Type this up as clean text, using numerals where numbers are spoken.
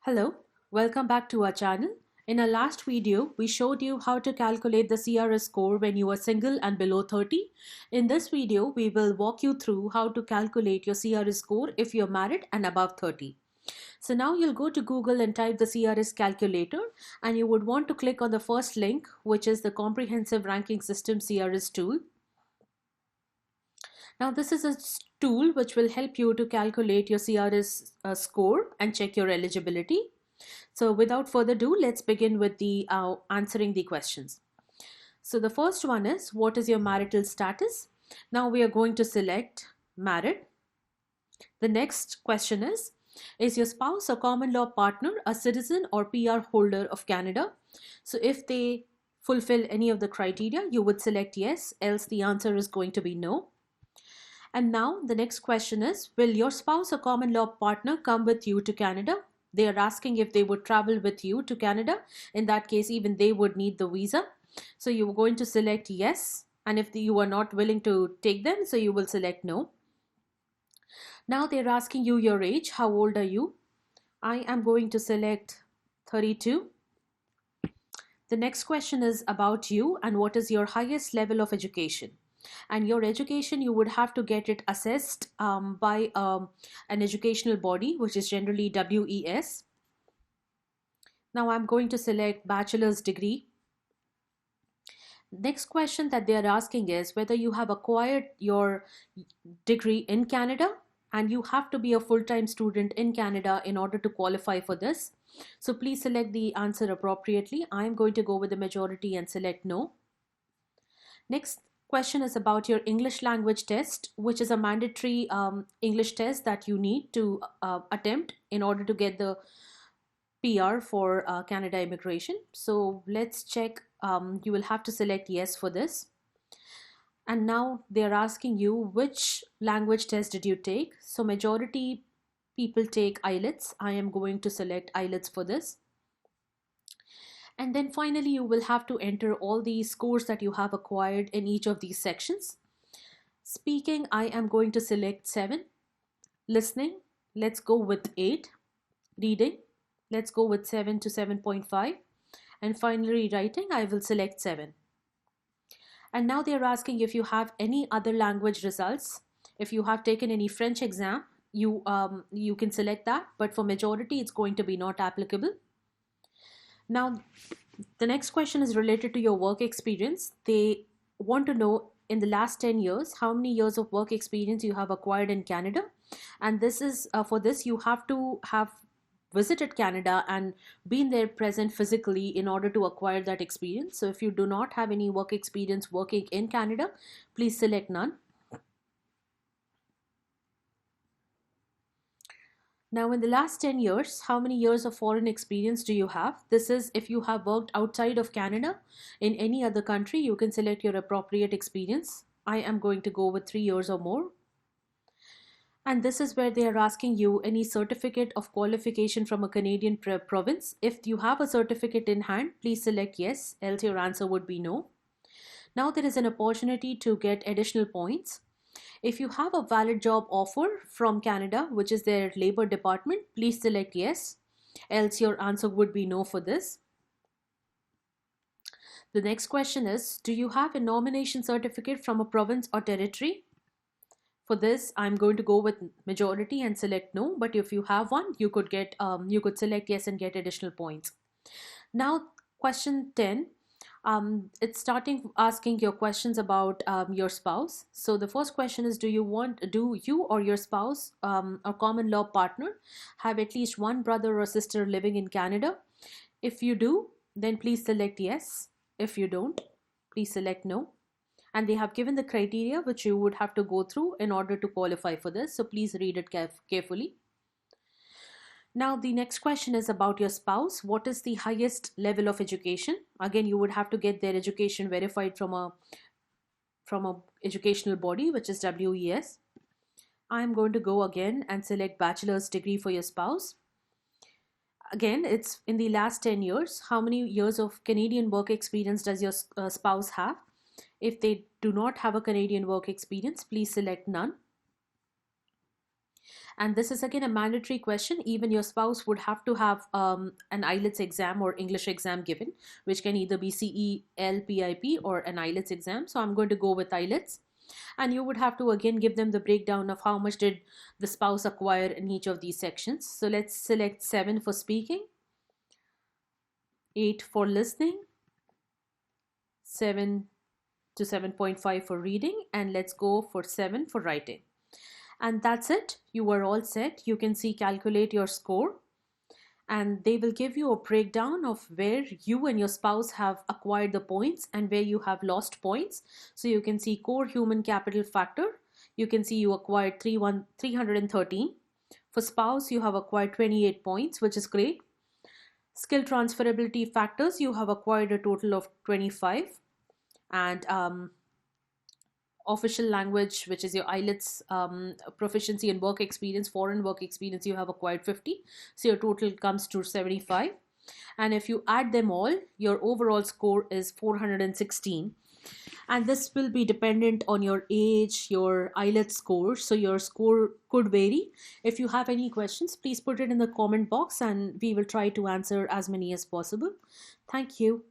Hello, welcome back to our channel. In our last video, we showed you how to calculate the CRS score when you are single and below 30. In this video, we will walk you through how to calculate your CRS score if you're married and above 30. So now you'll go to Google and type the CRS calculator, and you would want to click on the first link, which is the Comprehensive Ranking System CRS tool. Now this is a tool which will help you to calculate your CRS score and check your eligibility. So without further ado, let's begin with the answering the questions. So the first one is, what is your marital status? Now we are going to select married. The next question is your spouse or common law partner a citizen or PR holder of Canada? So if they fulfill any of the criteria, you would select yes, else the answer is going to be no. And now the next question is, will your spouse or common law partner come with you to Canada? They are asking if they would travel with you to Canada. In that case, even they would need the visa. So you're going to select yes. And if you are not willing to take them, so you will select no. Now they're asking you your age. How old are you? I am going to select 32. The next question is about you and what is your highest level of education? And your education, you would have to get it assessed by an educational body, which is generally WES. Now I'm going to select bachelor's degree. Next question that they are asking is whether you have acquired your degree in Canada, and you have to be a full-time student in Canada in order to qualify for this. So please select the answer appropriately. I'm going to go with the majority and select no. Next question is about your English language test, which is a mandatory English test that you need to attempt in order to get the PR for Canada immigration. So let's check. You will have to select yes for this. And now they're asking you which language test did you take. So majority people take IELTS. I am going to select IELTS for this. And then finally, you will have to enter all the scores that you have acquired in each of these sections. Speaking, I am going to select 7. Listening, let's go with 8. Reading, let's go with 7 to 7.5. And finally, writing, I will select 7. And now they're asking if you have any other language results. If you have taken any French exam, you can select that. But for majority, it's going to be not applicable. Now, the next question is related to your work experience. They want to know in the last 10 years, how many years of work experience you have acquired in Canada. And this is for this, you have to have visited Canada and been there present physically in order to acquire that experience. So if you do not have any work experience working in Canada, please select none. Now, in the last 10 years, how many years of foreign experience do you have? This is if you have worked outside of Canada in any other country, you can select your appropriate experience. I am going to go with 3 years or more. And this is where they are asking you any certificate of qualification from a Canadian province. If you have a certificate in hand, please select yes, else your answer would be no. Now there is an opportunity to get additional points. If you have a valid job offer from Canada, which is their labor department, please select yes, else your answer would be no for this. The next question is, do you have a nomination certificate from a province or territory? For this, I'm going to go with majority and select no, but if you have one, you could select yes and get additional points. Now, question 10. It's starting asking your questions about your spouse. So the first question is, do you or your spouse or common law partner have at least one brother or sister living in Canada? If you do, then please select yes. If you don't, please select no. And they have given the criteria which you would have to go through in order to qualify for this. So please read it carefully. Now, the next question is about your spouse. What is the highest level of education? Again, you would have to get their education verified from a educational body, which is WES. I'm going to go again and select bachelor's degree for your spouse. Again, it's in the last 10 years. How many years of Canadian work experience does your spouse have? If they do not have a Canadian work experience, please select none. And this is again a mandatory question. Even your spouse would have to have an IELTS exam or English exam given, which can either be CELPIP or an IELTS exam. So I'm going to go with IELTS. And you would have to again give them the breakdown of how much did the spouse acquire in each of these sections. So let's select 7 for speaking, 8 for listening, 7 to 7.5 for reading, and let's go for 7 for writing. And that's it. You are all set. You can see calculate your score, and they will give you a breakdown of where you and your spouse have acquired the points and where you have lost points. So you can see core human capital factor. You can see you acquired 313. For spouse, you have acquired 28 points, which is great. Skill transferability factors, you have acquired a total of 25. And official language, which is your IELTS proficiency and work experience, foreign work experience, you have acquired 50. So your total comes to 75. And if you add them all, your overall score is 416. And this will be dependent on your age, your IELTS score. So your score could vary. If you have any questions, please put it in the comment box and we will try to answer as many as possible. Thank you.